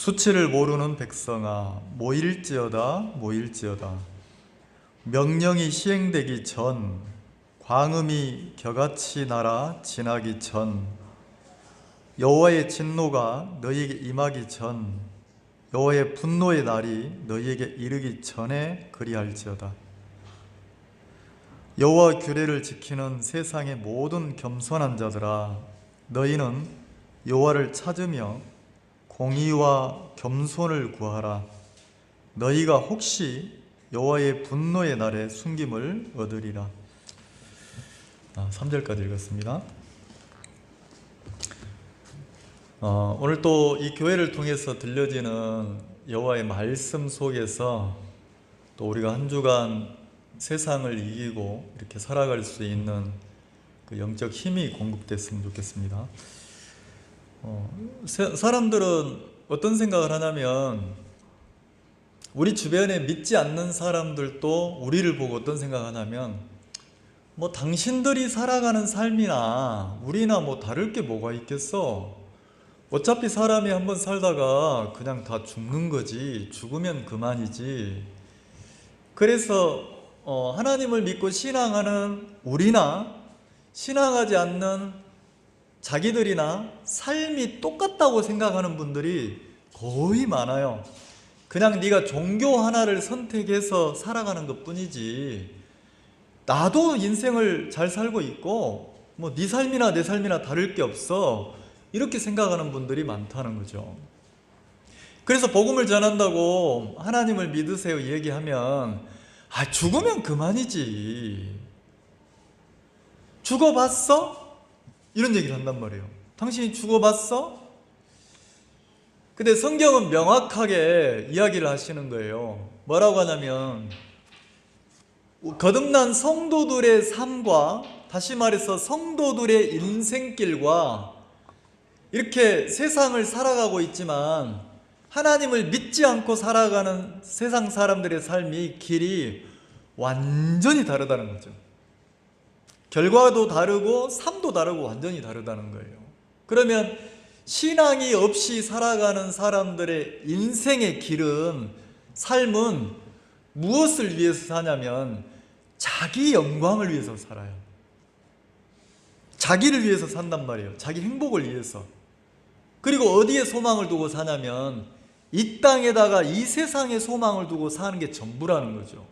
수치를 모르는 백성아, 모일지어다 모일지어다. 명령이 시행되기 전, 광음이 겨같이 날아 지나기 전, 여호와의 진노가 너희에게 임하기 전, 여호와의 분노의 날이 너희에게 이르기 전에 그리할지어다. 여호와 규례를 지키는 세상의 모든 겸손한 자들아, 너희는 여호와를 찾으며 공의와 겸손을 구하라. 너희가 혹시 여호와의 분노의 날에 숨김을 얻으리라. 3절까지 읽었습니다. 오늘 또 이 교회를 통해서 들려지는 여호와의 말씀 속에서 또 우리가 한 주간 세상을 이기고 이렇게 살아갈 수 있는 그 영적 힘이 공급됐으면 좋겠습니다. 사람들은 어떤 생각을 하냐면, 우리 주변에 믿지 않는 사람들도 우리를 보고 어떤 생각을 하냐면, 당신들이 살아가는 삶이나 우리나 다를 게 뭐가 있겠어. 어차피 사람이 한번 살다가 그냥 다 죽는 거지, 죽으면 그만이지. 그래서 하나님을 믿고 신앙하는 우리나 신앙하지 않는 자기들이나 삶이 똑같다고 생각하는 분들이 거의 많아요. 그냥 네가 종교 하나를 선택해서 살아가는 것 뿐이지, 나도 인생을 잘 살고 있고 네 삶이나 내 삶이나 다를 게 없어, 이렇게 생각하는 분들이 많다는 거죠. 그래서 복음을 전한다고 하나님을 믿으세요 얘기하면, 죽으면 그만이지, 죽어봤어? 이런 얘기를 한단 말이에요. 당신이 죽어봤어? 근데 성경은 명확하게 이야기를 하시는 거예요. 뭐라고 하냐면, 거듭난 성도들의 삶과, 다시 말해서 성도들의 인생길과, 이렇게 세상을 살아가고 있지만 하나님을 믿지 않고 살아가는 세상 사람들의 삶이 길이 완전히 다르다는 거죠. 결과도 다르고 삶도 다르고 완전히 다르다는 거예요. 그러면 신앙이 없이 살아가는 사람들의 인생의 길은, 삶은 무엇을 위해서 사냐면 자기 영광을 위해서 살아요. 자기를 위해서 산단 말이에요. 자기 행복을 위해서. 그리고 어디에 소망을 두고 사냐면 이 땅에다가 이 세상에 소망을 두고 사는 게 전부라는 거죠.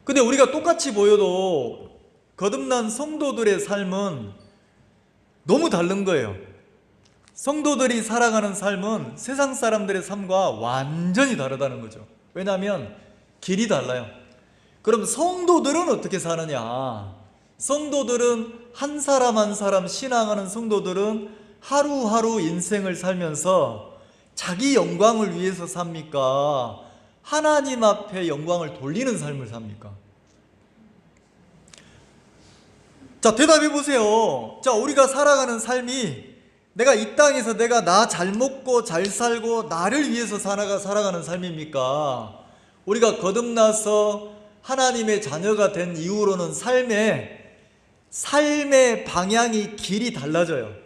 근데 우리가 똑같이 보여도 거듭난 성도들의 삶은 너무 다른 거예요. 성도들이 살아가는 삶은 세상 사람들의 삶과 완전히 다르다는 거죠. 왜냐하면 길이 달라요. 그럼 성도들은 어떻게 사느냐? 성도들은 한 사람 한 사람, 신앙하는 성도들은 하루하루 인생을 살면서 자기 영광을 위해서 삽니까? 하나님 앞에 영광을 돌리는 삶을 삽니까? 자, 대답해 보세요. 자, 우리가 살아가는 삶이, 내가 이 땅에서 내가 나 잘 먹고 잘 살고 나를 위해서 살아가는 삶입니까? 우리가 거듭나서 하나님의 자녀가 된 이후로는 삶의 방향이, 길이 달라져요.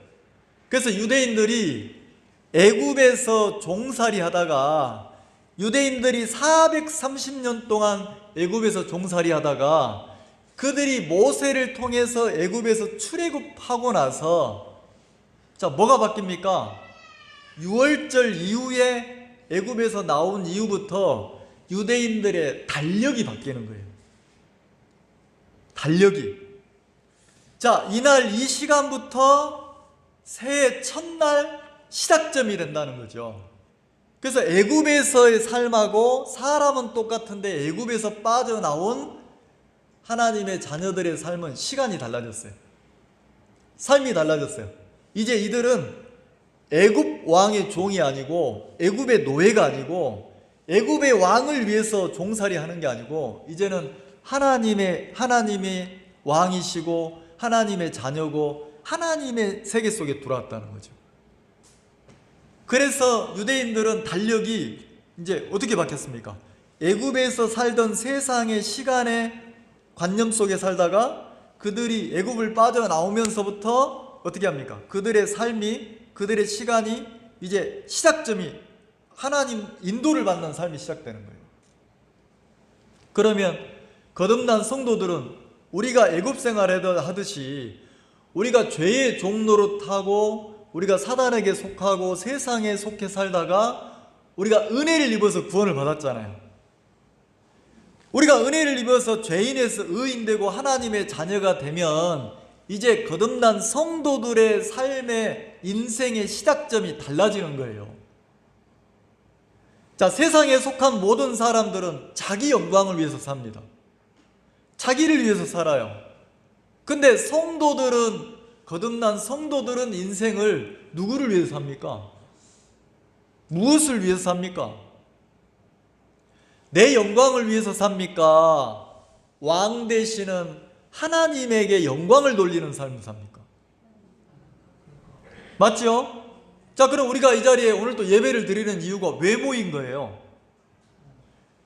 그래서 유대인들이 애굽에서 종살이 하다가, 유대인들이 430년 동안 애굽에서 종살이 하다가 그들이 모세를 통해서 애굽에서 출애굽하고 나서, 자, 뭐가 바뀝니까? 유월절 이후에 애굽에서 나온 이후부터 유대인들의 달력이 바뀌는 거예요. 달력이. 자, 이날 이 시간부터 새해 첫날 시작점이 된다는 거죠. 그래서 애굽에서의 삶하고 사람은 똑같은데 애굽에서 빠져나온 하나님의 자녀들의 삶은 시간이 달라졌어요. 삶이 달라졌어요. 이제 이들은 애굽 왕의 종이 아니고, 애굽의 노예가 아니고, 애굽의 왕을 위해서 종살이 하는 게 아니고, 이제는 하나님의 왕이시고 하나님의 자녀고 하나님의 세계 속에 들어왔다는 거죠. 그래서 유대인들은 달력이 이제 어떻게 바뀌었습니까? 애굽에서 살던 세상의 시간의 관념 속에 살다가 그들이 애굽을 빠져나오면서부터 어떻게 합니까? 그들의 삶이, 그들의 시간이 이제 시작점이 하나님 인도를 받는 삶이 시작되는 거예요. 그러면 거듭난 성도들은 우리가 애굽 생활을 하듯이 우리가 죄의 종노릇하고 우리가 사단에게 속하고 세상에 속해 살다가 우리가 은혜를 입어서 구원을 받았잖아요. 우리가 은혜를 입어서 죄인에서 의인되고 하나님의 자녀가 되면 이제 거듭난 성도들의 삶의 인생의 시작점이 달라지는 거예요. 자, 세상에 속한 모든 사람들은 자기 영광을 위해서 삽니다. 자기를 위해서 살아요. 근데 성도들은, 거듭난 성도들은 인생을 누구를 위해서 삽니까? 무엇을 위해서 삽니까? 내 영광을 위해서 삽니까? 왕 되시는 하나님에게 영광을 돌리는 삶을 삽니까? 맞죠? 자, 그럼 우리가 이 자리에 오늘 또 예배를 드리는 이유가 왜 모인 거예요?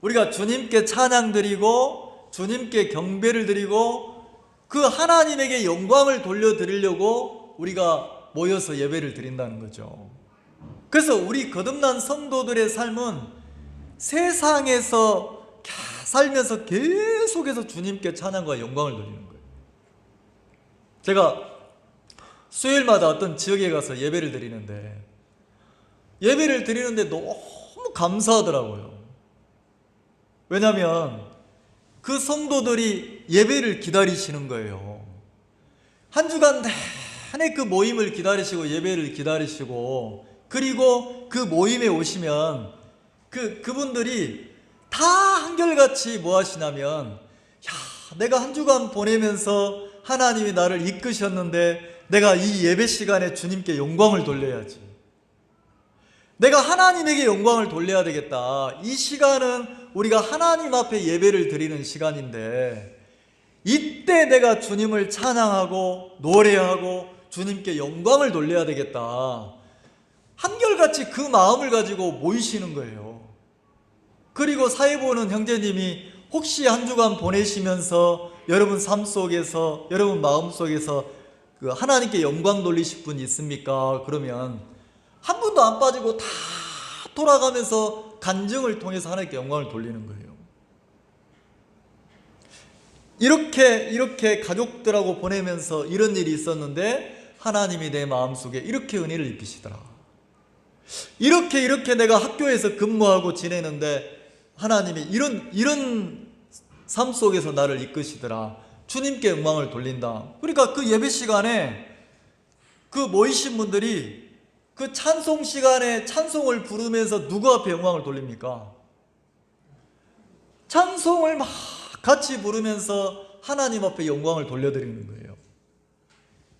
우리가 주님께 찬양 드리고 주님께 경배를 드리고 그 하나님에게 영광을 돌려드리려고 우리가 모여서 예배를 드린다는 거죠. 그래서 우리 거듭난 성도들의 삶은 세상에서 살면서 계속해서 주님께 찬양과 영광을 돌리는 거예요. 제가 수요일마다 어떤 지역에 가서 예배를 드리는데 너무 감사하더라고요. 왜냐하면 그 성도들이 예배를 기다리시는 거예요. 한 주간 내내 그 모임을 기다리시고 예배를 기다리시고, 그리고 그 모임에 오시면 그분들이 다 한결같이 뭐 하시냐면, 내가 한 주간 보내면서 하나님이 나를 이끄셨는데 내가 이 예배 시간에 주님께 영광을 돌려야지. 내가 하나님에게 영광을 돌려야 되겠다. 이 시간은 우리가 하나님 앞에 예배를 드리는 시간인데 이때 내가 주님을 찬양하고 노래하고 주님께 영광을 돌려야 되겠다. 한결같이 그 마음을 가지고 모이시는 거예요. 그리고 사회 보는 형제님이 혹시 한 주간 보내시면서 여러분 삶 속에서, 여러분 마음 속에서 그 하나님께 영광 돌리실 분 있습니까? 그러면 한 분도 안 빠지고 다 돌아가면서 간증을 통해서 하나님께 영광을 돌리는 거예요. 이렇게 가족들하고 보내면서 이런 일이 있었는데 하나님이 내 마음속에 이렇게 은혜를 입히시더라. 이렇게 내가 학교에서 근무하고 지내는데 하나님이 이런 삶 속에서 나를 이끄시더라. 주님께 영광을 돌린다. 그러니까 그 예배 시간에 그 모이신 분들이 그 찬송 시간에 찬송을 부르면서 누구 앞에 영광을 돌립니까? 찬송을 막 같이 부르면서 하나님 앞에 영광을 돌려드리는 거예요.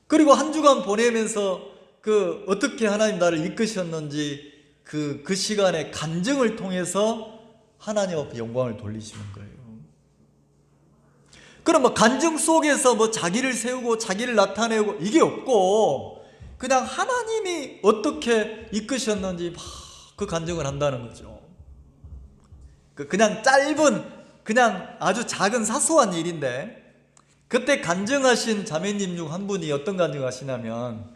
그리고 한 주간 보내면서 그 어떻게 하나님 나를 이끄셨는지 그 시간에 간증을 통해서 하나님 앞에 영광을 돌리시는 거예요. 그럼 뭐 간증 속에서 뭐 자기를 세우고 자기를 나타내고 이게 없고 그냥 하나님이 어떻게 이끄셨는지 막 그 간증을 한다는 거죠. 그냥 짧은, 그냥 아주 작은 사소한 일인데, 그때 간증하신 자매님 중 한 분이 어떤 간증을 하시냐면,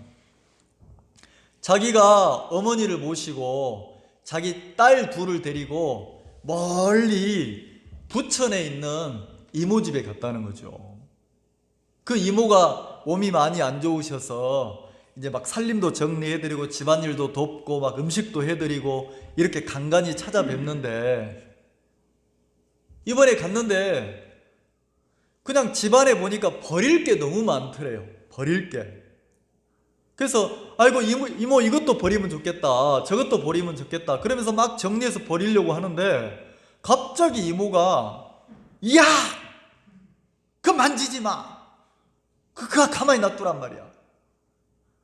자기가 어머니를 모시고 자기 딸 둘을 데리고 멀리 부천에 있는 이모 집에 갔다는 거죠. 그 이모가 몸이 많이 안 좋으셔서 이제 막 살림도 정리해드리고 집안일도 돕고 막 음식도 해드리고 이렇게 간간히 찾아뵙는데, 이번에 갔는데 그냥 집안에 보니까 버릴 게 너무 많더래요. 버릴 게. 그래서 아이고 이모 이것도 버리면 좋겠다, 저것도 버리면 좋겠다 그러면서 막 정리해서 버리려고 하는데 갑자기 이모가 야! 그거 만지지 마! 그거 가만히 놔두란 말이야.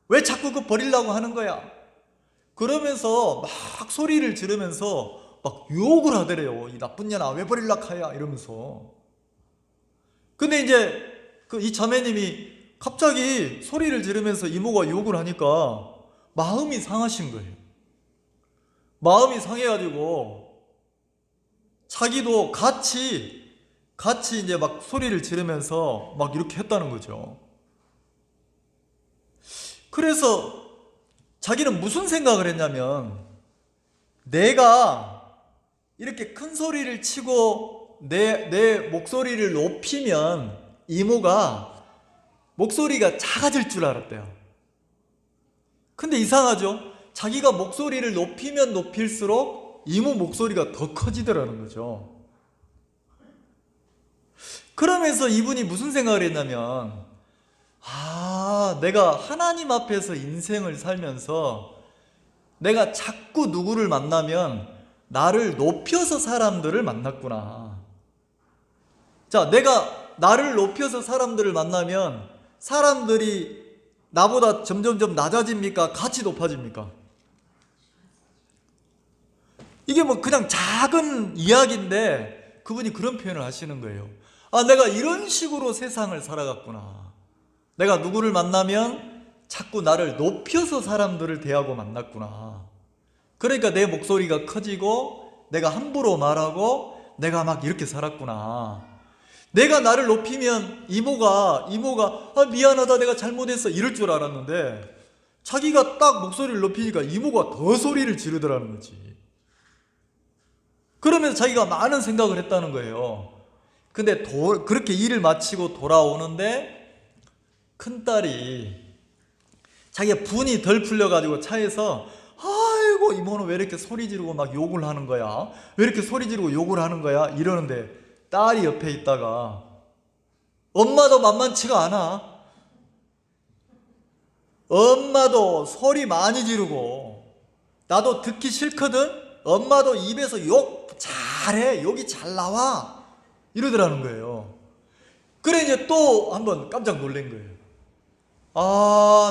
왜 자꾸 그거 버리려고 하는 거야? 그러면서 막 소리를 지르면서 막 욕을 하더래요. 이 나쁜 년아 왜 버릴라 하야 이러면서. 근데 이제 이 자매님이 갑자기 소리를 지르면서 이모가 욕을 하니까 마음이 상하신 거예요. 마음이 상해가지고 자기도 같이 이제 막 소리를 지르면서 막 이렇게 했다는 거죠. 그래서 자기는 무슨 생각을 했냐면, 내가 이렇게 큰 소리를 치고 내 목소리를 높이면 이모가 목소리가 작아질 줄 알았대요. 근데 이상하죠? 자기가 목소리를 높이면 높일수록 이모 목소리가 더 커지더라는 거죠. 그러면서 이분이 무슨 생각을 했냐면, 내가 하나님 앞에서 인생을 살면서 내가 자꾸 누구를 만나면 나를 높여서 사람들을 만났구나. 자, 내가 나를 높여서 사람들을 만나면 사람들이 나보다 점점점 낮아집니까? 같이 높아집니까? 이게 뭐 그냥 작은 이야기인데 그분이 그런 표현을 하시는 거예요. 내가 이런 식으로 세상을 살아갔구나. 내가 누구를 만나면 자꾸 나를 높여서 사람들을 대하고 만났구나. 그러니까 내 목소리가 커지고 내가 함부로 말하고 내가 막 이렇게 살았구나. 내가 나를 높이면 이모가 미안하다, 내가 잘못했어, 이럴 줄 알았는데 자기가 딱 목소리를 높이니까 이모가 더 소리를 지르더라는 거지. 그러면서 자기가 많은 생각을 했다는 거예요. 근데 그렇게 일을 마치고 돌아오는데 큰딸이 자기가 분이 덜 풀려가지고 차에서, 아이고 이모는 왜 이렇게 소리 지르고 막 욕을 하는 거야? 왜 이렇게 소리 지르고 욕을 하는 거야? 이러는데 딸이 옆에 있다가, 엄마도 만만치가 않아. 엄마도 소리 많이 지르고 나도 듣기 싫거든. 엄마도 입에서 욕 잘해. 욕이 잘 나와. 이러더라는 거예요. 그래 이제 또 한번 깜짝 놀란 거예요.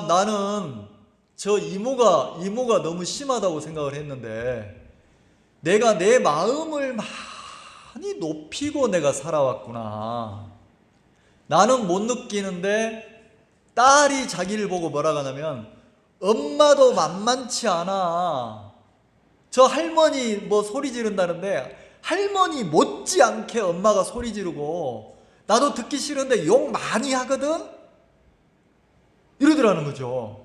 나는 저 이모가 너무 심하다고 생각을 했는데 내가 내 마음을 많이 높이고 내가 살아왔구나. 나는 못 느끼는데 딸이 자기를 보고 뭐라고 하냐면, 엄마도 만만치 않아. 저 할머니 뭐 소리 지른다는데 할머니 못지않게 엄마가 소리 지르고 나도 듣기 싫은데 욕 많이 하거든? 이러더라는 거죠.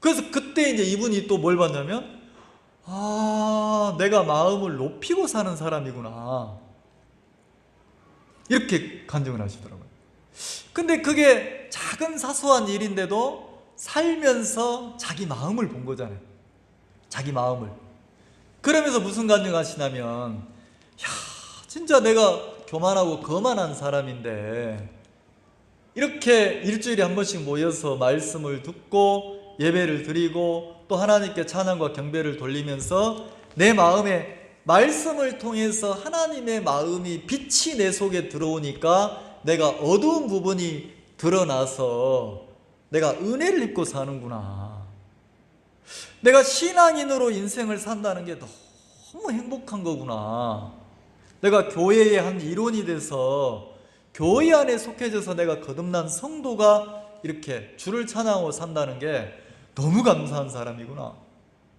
그래서 그때 이제 이분이 또 뭘 봤냐면, 내가 마음을 높이고 사는 사람이구나. 이렇게 간증을 하시더라고요. 근데 그게 작은 사소한 일인데도 살면서 자기 마음을 본 거잖아요. 자기 마음을. 그러면서 무슨 간증하시냐면, 진짜 내가 교만하고 거만한 사람인데 이렇게 일주일에 한 번씩 모여서 말씀을 듣고 예배를 드리고 또 하나님께 찬양과 경배를 돌리면서 내 마음에 말씀을 통해서 하나님의 마음이 빛이 내 속에 들어오니까 내가 어두운 부분이 드러나서 내가 은혜를 입고 사는구나. 내가 신앙인으로 인생을 산다는 게 너무 행복한 거구나. 내가 교회의 한 일원이 돼서 교회 안에 속해져서 내가 거듭난 성도가 이렇게 주를 찬양하고 산다는 게 너무 감사한 사람이구나.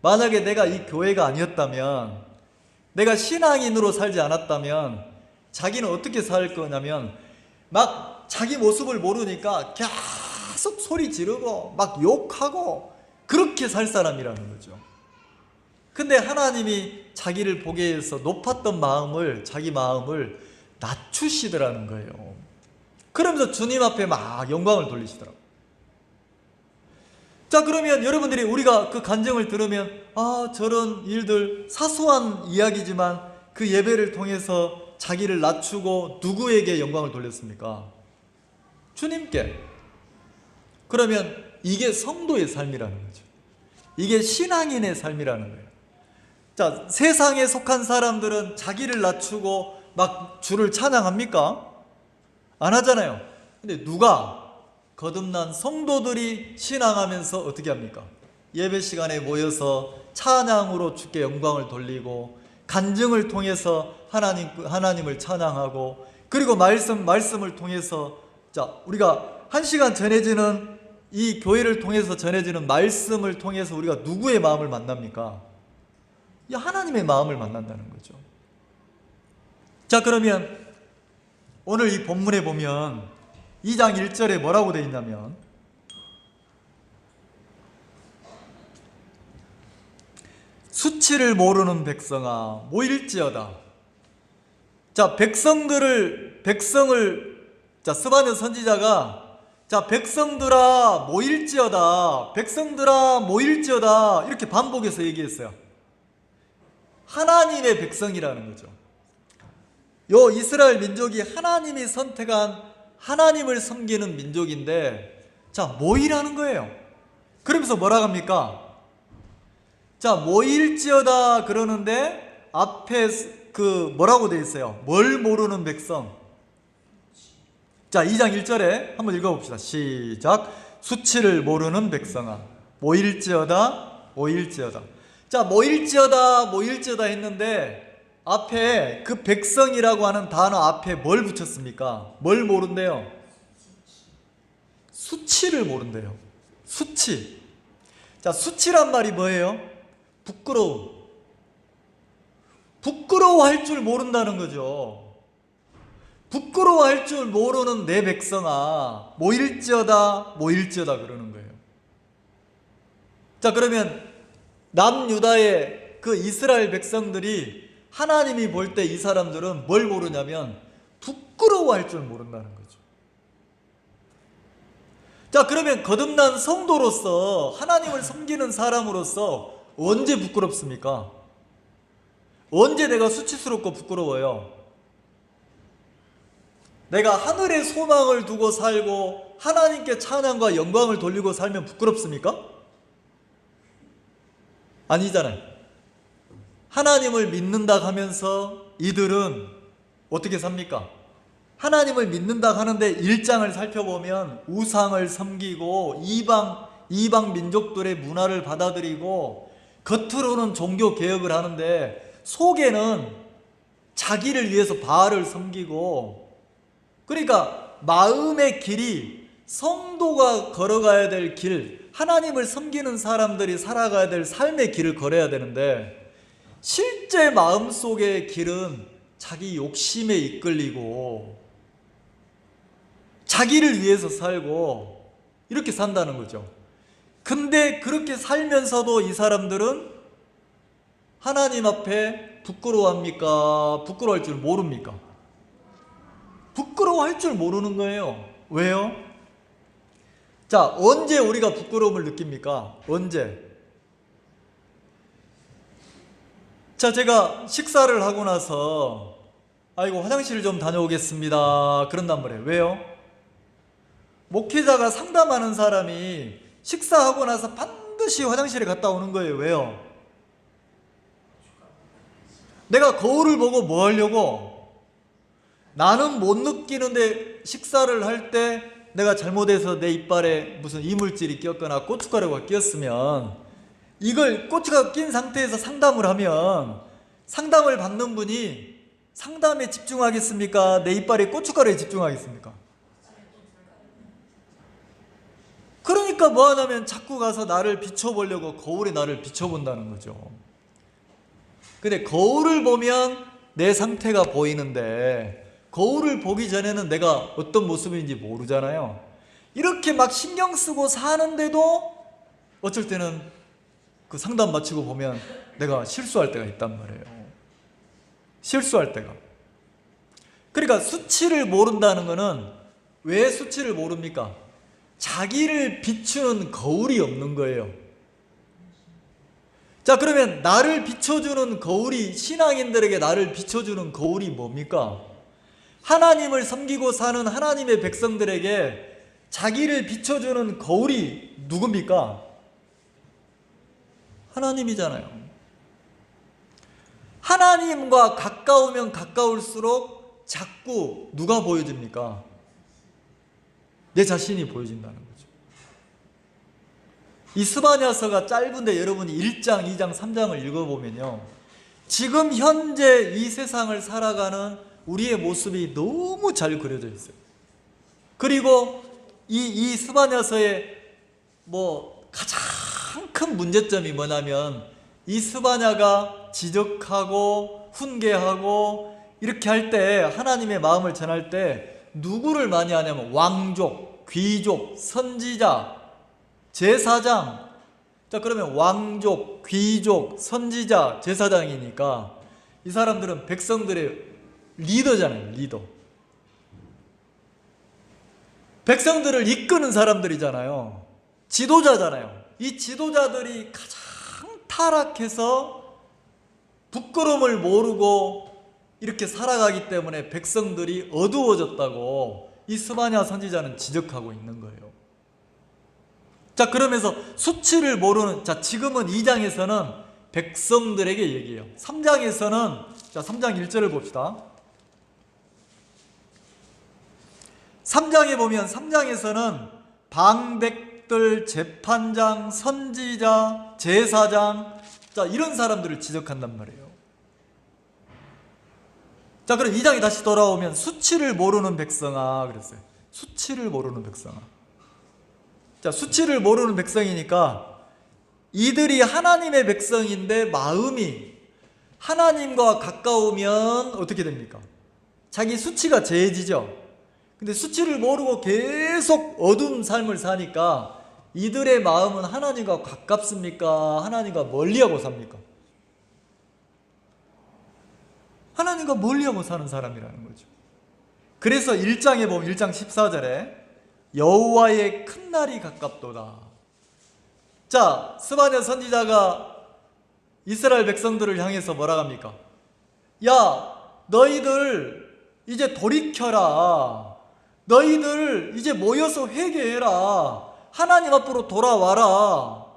만약에 내가 이 교회가 아니었다면, 내가 신앙인으로 살지 않았다면 자기는 어떻게 살 거냐면 막 자기 모습을 모르니까 계속 소리 지르고 막 욕하고 그렇게 살 사람이라는 거죠. 근데 하나님이 자기를 보게 해서 높았던 마음을, 자기 마음을 낮추시더라는 거예요. 그러면서 주님 앞에 막 영광을 돌리시더라고요. 자, 그러면 여러분들이 우리가 그 간증을 들으면 저런 일들 사소한 이야기지만 그 예배를 통해서 자기를 낮추고 누구에게 영광을 돌렸습니까? 주님께. 그러면 이게 성도의 삶이라는 거죠. 이게 신앙인의 삶이라는 거예요. 자, 세상에 속한 사람들은 자기를 낮추고 막 주를 찬양합니까? 안 하잖아요. 근데 누가? 거듭난 성도들이 신앙하면서 어떻게 합니까? 예배 시간에 모여서 찬양으로 주께 영광을 돌리고 간증을 통해서 하나님을 찬양하고, 그리고 말씀을 통해서, 자, 우리가 한 시간 전해지는 이 교회를 통해서 전해지는 말씀을 통해서 우리가 누구의 마음을 만납니까? 하나님의 마음을 만난다는 거죠. 자, 그러면 오늘 이 본문에 보면 2장 1절에 뭐라고 되어 있냐면, 수치를 모르는 백성아 모일지어다. 자, 백성을 자, 스바냐 선지자가 자, 백성들아 모일지어다, 백성들아 모일지어다 이렇게 반복해서 얘기했어요. 하나님의 백성이라는 거죠. 요 이스라엘 민족이 하나님이 선택한 하나님을 섬기는 민족인데, 자, 모이라는 거예요. 그러면서 뭐라고 합니까? 자, 모일지어다 그러는데 앞에 뭐라고 되어 있어요? 뭘 모르는 백성. 자, 2장 1절에 한번 읽어봅시다. 시작. 수치를 모르는 백성아 모일지어다 모일지어다. 자, 모일지어다 했는데 앞에 그 백성이라고 하는 단어 앞에 뭘 붙였습니까? 뭘 모른대요? 수치를 모른대요. 수치. 자, 수치란 말이 뭐예요? 부끄러워할 줄 모른다는 거죠. 부끄러워할 줄 모르는 내 백성아 모일지어다 그러는 거예요. 자, 그러면 남유다의 그 이스라엘 백성들이 하나님이 볼 때 이 사람들은 뭘 모르냐면 부끄러워할 줄 모른다는 거죠. 자, 그러면 거듭난 성도로서 하나님을 섬기는 사람으로서 언제 부끄럽습니까? 언제 내가 수치스럽고 부끄러워요? 내가 하늘의 소망을 두고 살고 하나님께 찬양과 영광을 돌리고 살면 부끄럽습니까? 아니잖아요. 하나님을 믿는다 하면서 이들은 어떻게 삽니까? 하나님을 믿는다 하는데 1장을 살펴보면 우상을 섬기고 이방 민족들의 문화를 받아들이고 겉으로는 종교 개혁을 하는데 속에는 자기를 위해서 바알을 섬기고, 그러니까 마음의 길이 성도가 걸어가야 될 길, 하나님을 섬기는 사람들이 살아가야 될 삶의 길을 걸어야 되는데 실제 마음속의 길은 자기 욕심에 이끌리고 자기를 위해서 살고 이렇게 산다는 거죠. 근데 그렇게 살면서도 이 사람들은 하나님 앞에 부끄러워합니까? 부끄러워할 줄 모릅니까? 부끄러워할 줄 모르는 거예요. 왜요? 자, 언제 우리가 부끄러움을 느낍니까? 언제? 자, 제가 식사를 하고 나서 아이고 화장실 좀 다녀오겠습니다 그런단 말이에요. 왜요? 목회자가 상담하는 사람이 식사하고 나서 반드시 화장실에 갔다 오는 거예요. 왜요? 내가 거울을 보고 뭐 하려고? 나는 못 느끼는데 식사를 할 때 내가 잘못해서 내 이빨에 무슨 이물질이 꼈거나 고춧가루가 꼈으면 이걸 고추가 낀 상태에서 상담을 하면 상담을 받는 분이 상담에 집중하겠습니까? 내 이빨에 고춧가루에 집중하겠습니까? 그러니까 뭐 하냐면 자꾸 가서 나를 비춰보려고 거울에 나를 비춰본다는 거죠. 근데 거울을 보면 내 상태가 보이는데 거울을 보기 전에는 내가 어떤 모습인지 모르잖아요. 이렇게 막 신경 쓰고 사는데도 어쩔 때는 그 상담 마치고 보면 내가 실수할 때가 있단 말이에요. 실수할 때가. 그러니까 수치를 모른다는 거는 왜 수치를 모릅니까? 자기를 비추는 거울이 없는 거예요. 자, 그러면 나를 비춰주는 거울이, 신앙인들에게 나를 비춰주는 거울이 뭡니까? 하나님을 섬기고 사는 하나님의 백성들에게 자기를 비춰주는 거울이 누굽니까? 하나님이잖아요. 하나님과 가까우면 가까울수록 자꾸 누가 보여집니까? 내 자신이 보여진다는 거죠. 이 스바냐서가 짧은데 여러분이 1장, 2장, 3장을 읽어보면요, 지금 현재 이 세상을 살아가는 우리의 모습이 너무 잘 그려져 있어요. 그리고 이 스바냐서의 가장 큰 문제점이 뭐냐면 이 스바냐가 지적하고 훈계하고 이렇게 할 때, 하나님의 마음을 전할 때 누구를 많이 하냐면 왕족, 귀족, 선지자, 제사장, 자, 그러면 왕족, 귀족, 선지자, 제사장이니까 이 사람들은 백성들의 리더잖아요. 리더. 백성들을 이끄는 사람들이잖아요. 지도자잖아요. 이 지도자들이 가장 타락해서 부끄러움을 모르고 이렇게 살아가기 때문에 백성들이 어두워졌다고 이 스바냐 선지자는 지적하고 있는 거예요. 자, 그러면서 수치를 모르는, 자, 지금은 2장에서는 백성들에게 얘기해요. 3장에서는, 자, 3장 1절을 봅시다. 3장에 보면 3장에서는 방백들, 재판장, 선지자, 제사장, 자, 이런 사람들을 지적한단 말이에요. 자, 그럼 2장에 다시 돌아오면 수치를 모르는 백성아 그랬어요. 수치를 모르는 백성아. 자, 수치를 모르는 백성이니까 이들이 하나님의 백성인데 마음이 하나님과 가까우면 어떻게 됩니까? 자기 수치가 재해지죠. 근데 수치를 모르고 계속 어두운 삶을 사니까 이들의 마음은 하나님과 가깝습니까? 하나님과 멀리하고 삽니까? 하나님과 멀리하고 사는 사람이라는 거죠. 그래서 1장에 보면 1장 14절에 여호와의 큰 날이 가깝도다. 자, 스바냐 선지자가 이스라엘 백성들을 향해서 뭐라 합니까? 야, 너희들 이제 돌이켜라. 너희들 이제 모여서 회개해라. 하나님 앞으로 돌아와라.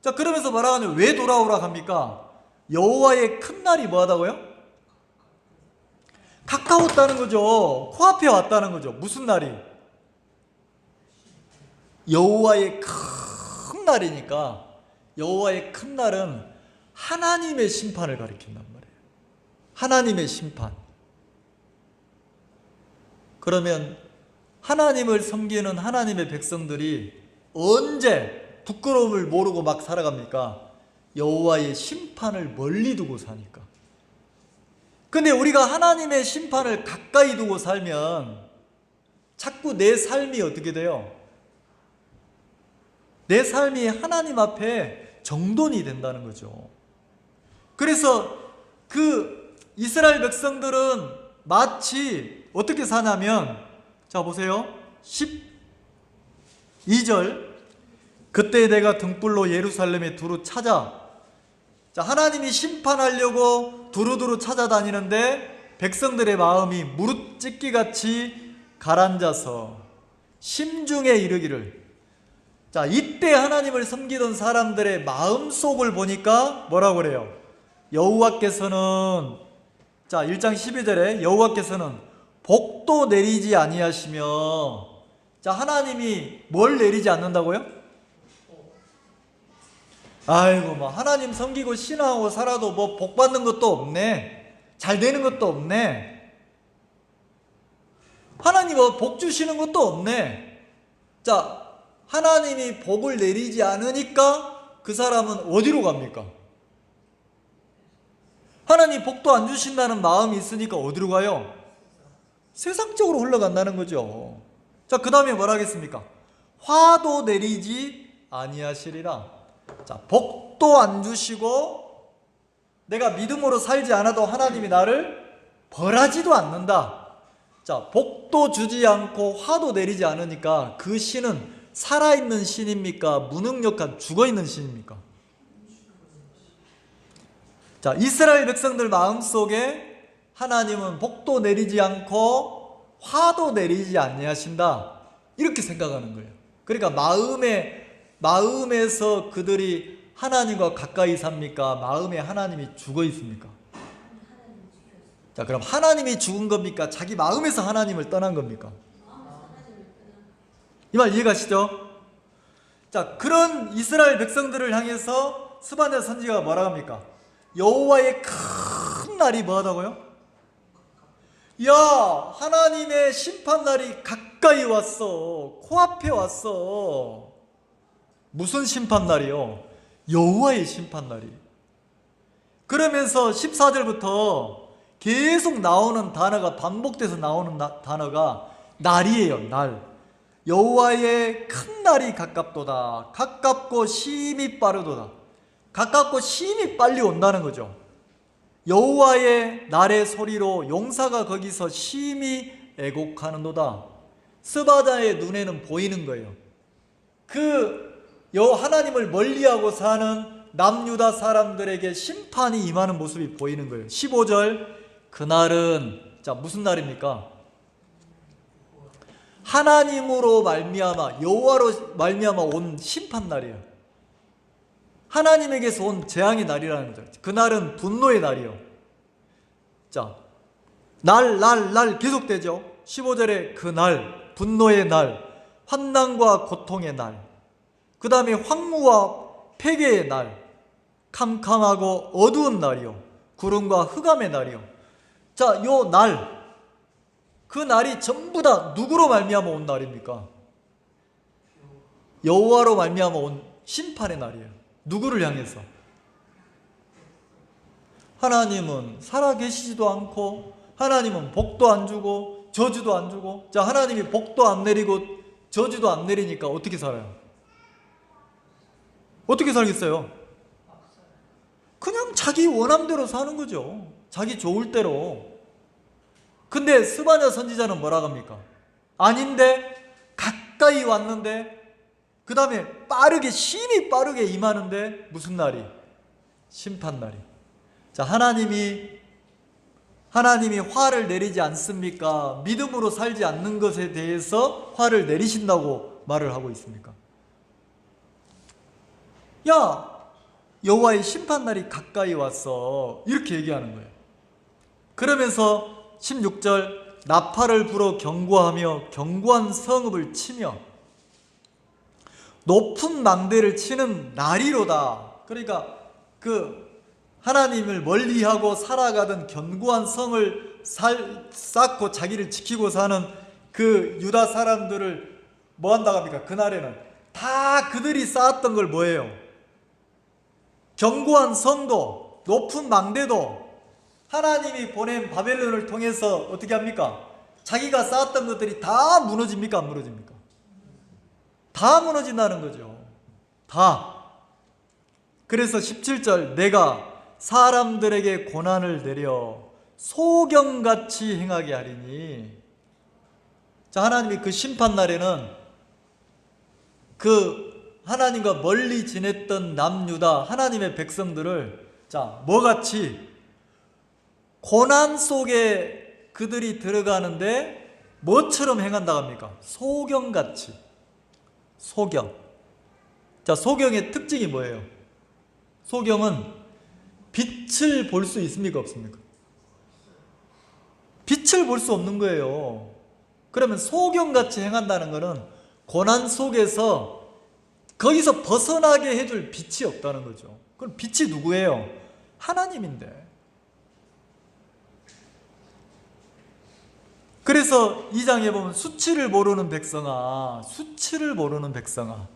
자, 그러면서 뭐라 하냐? 왜 돌아오라 합니까? 여호와의 큰 날이 뭐하다고요? 가까웠다는 거죠. 코앞에 왔다는 거죠. 무슨 날이? 여호와의 큰 날이니까 여호와의 큰 날은 하나님의 심판을 가리킨단 말이에요. 하나님의 심판. 그러면 하나님을 섬기는 하나님의 백성들이 언제 부끄러움을 모르고 막 살아갑니까? 여호와의 심판을 멀리 두고 사니까. 근데 우리가 하나님의 심판을 가까이 두고 살면 자꾸 내 삶이 어떻게 돼요? 내 삶이 하나님 앞에 정돈이 된다는 거죠. 그래서 그 이스라엘 백성들은 마치 어떻게 사냐면, 자 보세요. 12절. 그때 내가 등불로 예루살렘에 두루 찾아. 자, 하나님이 심판하려고 두루두루 찾아다니는데 백성들의 마음이 무릇 찢기같이 가라앉아서 심중에 이르기를. 자, 이때 하나님을 섬기던 사람들의 마음속을 보니까 뭐라고 그래요? 여호와께서는, 자 1장 12절에 여호와께서는 복도 내리지 아니하시며, 자, 하나님이 뭘 내리지 않는다고요? 아이고, 뭐 하나님 섬기고 신앙하고 살아도 뭐 복 받는 것도 없네, 잘 되는 것도 없네, 하나님 뭐 복 주시는 것도 없네. 자, 하나님이 복을 내리지 않으니까 그 사람은 어디로 갑니까? 하나님 복도 안 주신다는 마음이 있으니까 어디로 가요? 세상 쪽으로 흘러간다는 거죠. 자, 그 다음에 뭐라 하겠습니까? 화도 내리지 아니하시리라. 자, 복도 안 주시고 내가 믿음으로 살지 않아도 하나님이 나를 벌하지도 않는다. 자, 복도 주지 않고 화도 내리지 않으니까 그 신은 살아있는 신입니까? 무능력한 죽어있는 신입니까? 자, 이스라엘 백성들 마음속에 하나님은 복도 내리지 않고 화도 내리지 아니하신다, 이렇게 생각하는 거예요. 그러니까 마음에서 그들이 하나님과 가까이 삽니까? 마음에 하나님이 죽어 있습니까? 자, 그럼 하나님이 죽은 겁니까? 자기 마음에서 하나님을 떠난 겁니까? 이 말 이해가시죠? 자, 그런 이스라엘 백성들을 향해서 스바냐 선지자가 뭐라 합니까? 여호와의 큰 날이 뭐하다고요? 야, 하나님의 심판날이 가까이 왔어. 코앞에 왔어. 무슨 심판날이요? 여호와의 심판날이. 그러면서 14절부터 계속 나오는 단어가, 반복돼서 나오는 단어가 날이에요. 날. 여호와의 큰 날이 가깝도다. 가깝고 심히 빠르도다. 가깝고 심히 빨리 온다는 거죠. 여호와의 날의 소리로 용사가 거기서 심히 애곡하는도다. 스바냐의 눈에는 보이는 거예요. 하나님을 멀리하고 사는 남유다 사람들에게 심판이 임하는 모습이 보이는 거예요. 15절, 그날은 무슨 날입니까? 하나님으로 말미암아, 여호와로 말미암아 온 심판 날이에요. 하나님에게서 온 재앙의 날이라는 거죠. 그날은 분노의 날이요. 날 계속되죠. 15절에 그날, 분노의 날, 환난과 고통의 날, 그 다음에 황무와 폐괴의 날, 캄캄하고 어두운 날이요, 구름과 흑암의 날이요. 요 날, 그 날이 전부 다 누구로 말미암아 온 날입니까? 여호와로 말미암아 온 심판의 날이에요. 누구를 향해서? 하나님은 살아계시지도 않고, 하나님은 복도 안 주고 저주도 안 주고, 하나님이 복도 안 내리고 저주도 안 내리니까 어떻게 살아요? 어떻게 살겠어요? 그냥 자기 원함대로 사는 거죠. 자기 좋을 대로. 근데 스바냐 선지자는 뭐라 합니까? 아닌데, 가까이 왔는데, 그 다음에 심히 빠르게 임하는데, 무슨 날이? 심판 날이. 하나님이 화를 내리지 않습니까? 믿음으로 살지 않는 것에 대해서 화를 내리신다고 말을 하고 있습니까? 여호와의 심판날이 가까이 왔어, 이렇게 얘기하는 거예요. 그러면서 16절, 나팔을 불어 경고하며 견고한 성읍을 치며 높은 망대를 치는 날이로다. 그러니까 하나님을 멀리하고 살아가던 견고한 성을 쌓고 자기를 지키고 사는 그 유다 사람들을 뭐 한다고 합니까? 그날에는 다 그들이 쌓았던 걸 뭐예요? 견고한 성도, 높은 망대도 하나님이 보낸 바벨론을 통해서 어떻게 합니까? 자기가 쌓았던 것들이 다 무너집니까? 안 무너집니까? 다 무너진다는 거죠. 다. 그래서 17절, 내가 사람들에게 고난을 내려 소경같이 행하게 하리니. 하나님이 그 심판날에는 하나님과 멀리 지냈던 남유다 하나님의 백성들을 뭐같이 고난 속에 그들이 들어가는데 뭐처럼 행한다고 합니까? 소경같이. 소경. 소경의 특징이 뭐예요? 소경은 빛을 볼 수 있습니까? 없습니까? 빛을 볼 수 없는 거예요. 그러면 소경같이 행한다는 것은 고난 속에서 거기서 벗어나게 해줄 빛이 없다는 거죠. 그럼 빛이 누구예요? 하나님인데. 그래서 2장에 보면 수치를 모르는 백성아, 수치를 모르는 백성아.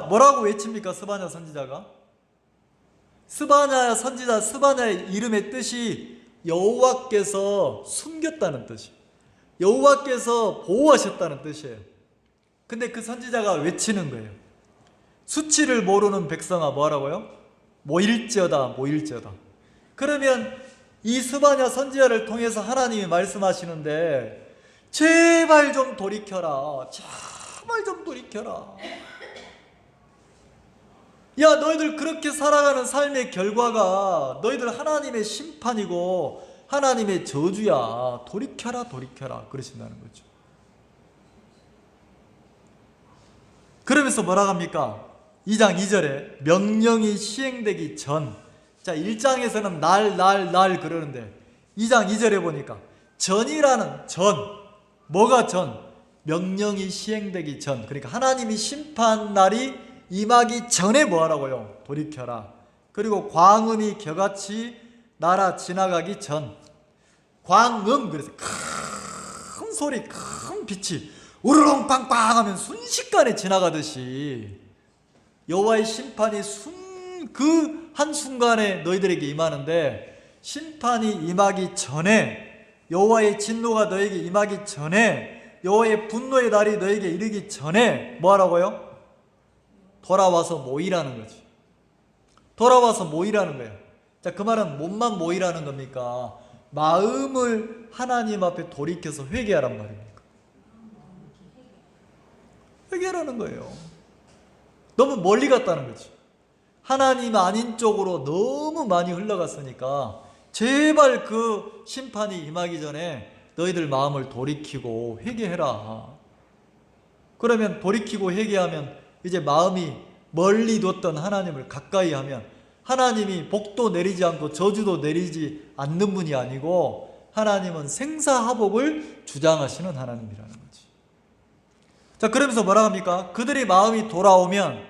뭐라고 외칩니까? 스바냐 선지자가? 스바냐의 이름의 뜻이 여호와께서 숨겼다는 뜻이에요. 여호와께서 보호하셨다는 뜻이에요. 근데 그 선지자가 외치는 거예요. 수치를 모르는 백성아, 뭐하라고요? 모일지어다, 모일지어다. 그러면 이 스바냐 선지자를 통해서 하나님이 말씀하시는데, 제발 좀 돌이켜라, 제발 좀 돌이켜라. 너희들 그렇게 살아가는 삶의 결과가 너희들 하나님의 심판이고 하나님의 저주야. 돌이켜라, 돌이켜라. 그러신다는 거죠. 그러면서 뭐라 합니까? 2장 2절에 명령이 시행되기 전. 1장에서는 날 그러는데 2장 2절에 보니까 전이라는 전. 뭐가 전? 명령이 시행되기 전. 그러니까 하나님이 심판 날이 임하기 전에 뭐 하라고요? 돌이켜라. 그리고 광음이 겨같이 날아 지나가기 전. 광음, 그래서 큰 소리, 큰 빛이 우르렁 빵빵 하면 순식간에 지나가듯이 여호와의 심판이 그 한순간에 너희들에게 임하는데, 심판이 임하기 전에, 여호와의 진노가 너에게 임하기 전에 여호와의 분노의 날이 너에게 이르기 전에 뭐 하라고요? 돌아와서 모이라는 거지. 돌아와서 모이라는 거예요. 자, 그 말은 몸만 모이라는 겁니까? 마음을 하나님 앞에 돌이켜서 회개하란 말입니까? 회개하라는 거예요. 너무 멀리 갔다는 거지. 하나님 아닌 쪽으로 너무 많이 흘러갔으니까 제발 그 심판이 임하기 전에 너희들 마음을 돌이키고 회개해라. 그러면 돌이키고 회개하면 이제 마음이 멀리 뒀던 하나님을 가까이 하면 하나님이 복도 내리지 않고 저주도 내리지 않는 분이 아니고 하나님은 생사화복을 주장하시는 하나님이라는 거지. 자, 그러면서 뭐라 합니까? 그들의 마음이 돌아오면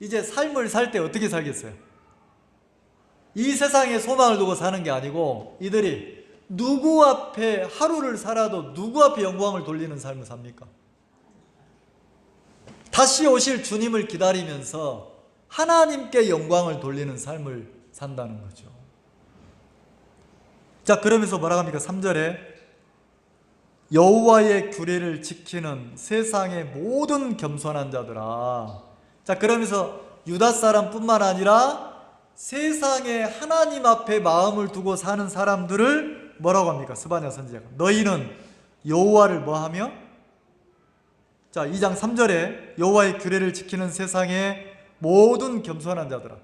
이제 삶을 살 때 어떻게 살겠어요? 이 세상에 소망을 두고 사는 게 아니고 이들이 누구 앞에 하루를 살아도 누구 앞에 영광을 돌리는 삶을 삽니까? 다시 오실 주님을 기다리면서 하나님께 영광을 돌리는 삶을 산다는 거죠. 자, 그러면서 뭐라 합니까? 3절에 여호와의 규례를 지키는 세상의 모든 겸손한 자들아. 자, 그러면서 유다 사람뿐만 아니라 세상에 하나님 앞에 마음을 두고 사는 사람들을 뭐라고 합니까? 스바냐 선지자가 너희는 여호와를 뭐하며? 자, 2장 3절에 여호와의 규례를 지키는 세상의 모든 겸손한 자들아.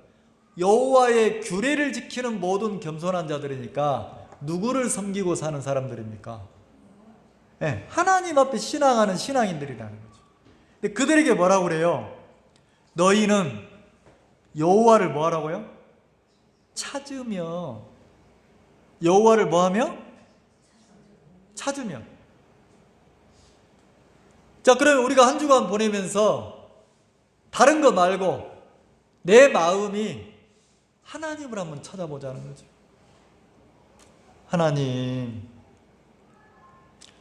여호와의 규례를 지키는 모든 겸손한 자들이니까 누구를 섬기고 사는 사람들입니까? 네, 하나님 앞에 신앙하는 신앙인들이라는 거죠. 근데 그들에게 뭐라고 그래요? 너희는 여호와를 뭐 하라고요? 찾으며. 여호와를 뭐 하며? 찾으며. 자, 그러면 우리가 한 주간 보내면서 다른 거 말고 내 마음이 하나님을 한번 찾아보자는 거죠. 하나님,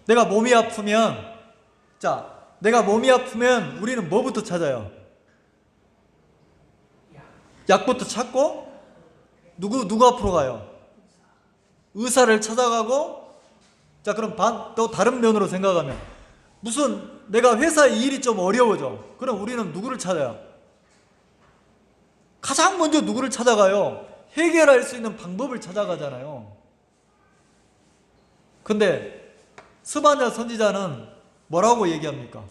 내가 몸이 아프면, 자, 내가 몸이 아프면 우리는 뭐부터 찾아요? 약부터 찾고 누구 앞으로 가요? 의사를 찾아가고. 자, 그럼 또 다른 면으로 생각하면 무슨 내가 회사 일이 좀 어려워져. 그럼 우리는 누구를 찾아요? 가장 먼저 누구를 찾아가요? 해결할 수 있는 방법을 찾아가잖아요. 근데 스바냐 선지자는 뭐라고 얘기합니까?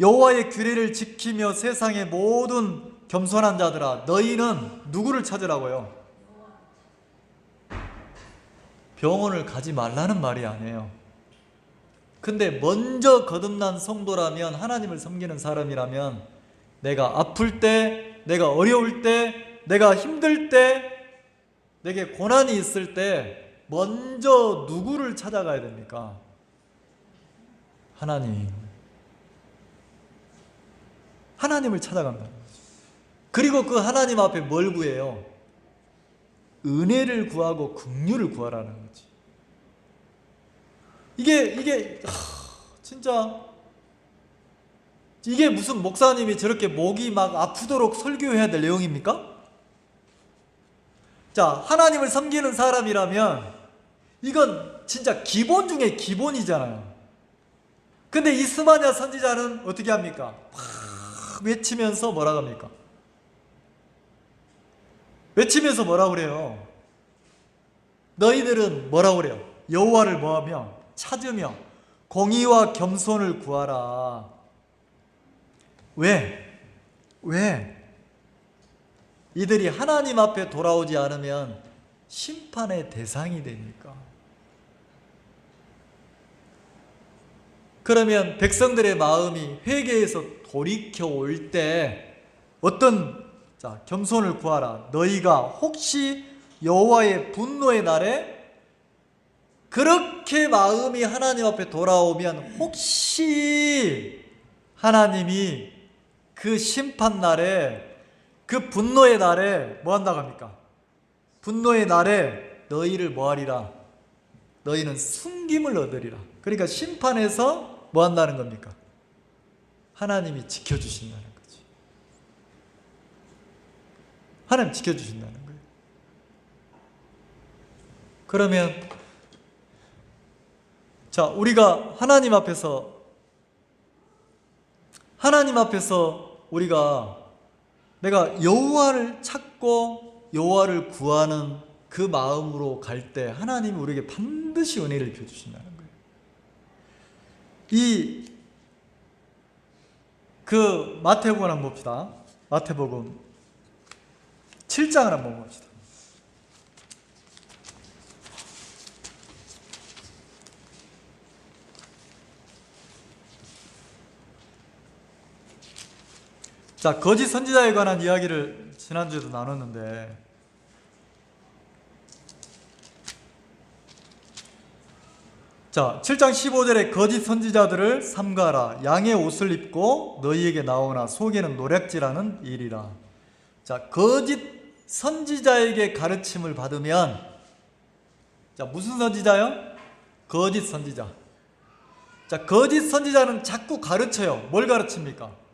여호와의 규례를 지키며 세상의 모든 겸손한 자들아, 너희는 누구를 찾으라고요? 병원을 가지 말라는 말이 아니에요. 근데 먼저 거듭난 성도라면, 하나님을 섬기는 사람이라면 내가 아플 때, 내가 어려울 때, 내가 힘들 때, 내게 고난이 있을 때 먼저 누구를 찾아가야 됩니까? 하나님. 하나님을 찾아간다는 거죠. 그리고 그 하나님 앞에 뭘 구해요? 은혜를 구하고 긍휼을 구하라는 거지. 이게 진짜 이게 무슨 목사님이 저렇게 목이 막 아프도록 설교해야 될 내용입니까? 자, 하나님을 섬기는 사람이라면 이건 진짜 기본 중에 기본이잖아요. 근데 이 스바냐 선지자는 어떻게 합니까? 막 외치면서 뭐라고 합니까? 외치면서 뭐라고 그래요? 너희들은 뭐라고 그래요? 여호와를 뭐하며? 찾으며 공의와 겸손을 구하라. 왜? 이들이 하나님 앞에 돌아오지 않으면 심판의 대상이 됩니까? 그러면 백성들의 마음이 회개해서 돌이켜 올 때 어떤, 자, 겸손을 구하라. 너희가 혹시 여호와의 분노의 날에 그렇게 마음이 하나님 앞에 돌아오면 혹시 하나님이 그 심판 날에, 그 분노의 날에 뭐 한다고 합니까? 분노의 날에 너희를 뭐 하리라? 너희는 숨김을 얻으리라. 그러니까 심판에서 뭐 한다는 겁니까? 하나님이 지켜주신다는 거지. 하나님 지켜주신다는 거예요. 그러면 자, 우리가 하나님 앞에서 우리가 내가 여호와를 찾고 여호와를 구하는 그 마음으로 갈 때 하나님이 우리에게 반드시 은혜를 펴주신다는 거예요. 마태복음 한번 봅시다. 마태복음 7장을 한번 봅시다. 자, 거짓 선지자에 관한 이야기를 지난주에도 나눴는데, 자, 7장 15절에 거짓 선지자들을 삼가라. 양의 옷을 입고 너희에게 나오나 속에는 노략질하는 일이라. 자, 거짓 선지자에게 가르침을 받으면, 자, 무슨 선지자요? 거짓 선지자. 자, 거짓 선지자는 자꾸 가르쳐요. 뭘 가르칩니까?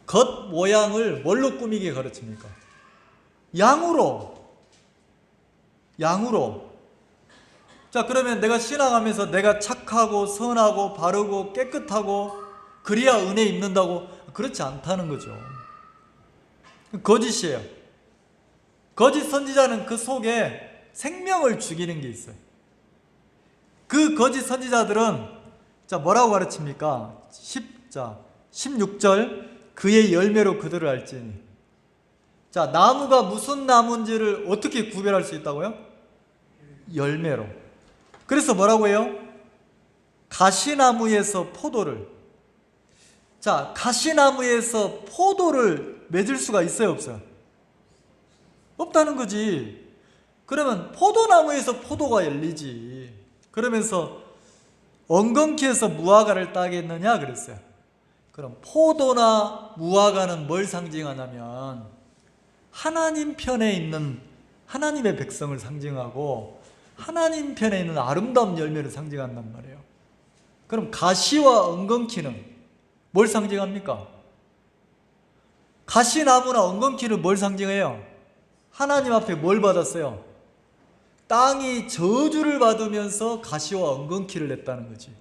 겉 모양을 뭘로 꾸미게 가르칩니까? 양으로. 자, 그러면 내가 신앙하면서 내가 착하고 선하고 바르고 깨끗하고 그래야 은혜 입는다고? 그렇지 않다는 거죠. 거짓이에요. 거짓 선지자는 그 속에 생명을 죽이는 게 있어요. 그 거짓 선지자들은 자, 뭐라고 가르칩니까? 16절 그의 열매로 그들을 알지니. 자, 나무가 무슨 나무인지를 어떻게 구별할 수 있다고요? 열매로. 그래서 뭐라고 해요? 가시나무에서 포도를. 자, 가시나무에서 포도를 맺을 수가 있어요, 없어요? 없다는 거지. 그러면 포도나무에서 포도가 열리지. 그러면서 엉겅퀴에서 무화과를 따겠느냐 그랬어요. 그럼 포도나 무화과는 뭘 상징하냐면 하나님 편에 있는 하나님의 백성을 상징하고 하나님 편에 있는 아름다운 열매를 상징한단 말이에요. 그럼 가시와 엉겅퀴는 뭘 상징합니까? 가시나무나 엉겅퀴는 뭘 상징해요? 하나님 앞에 뭘 받았어요? 땅이 저주를 받으면서 가시와 엉겅퀴를 냈다는 거지.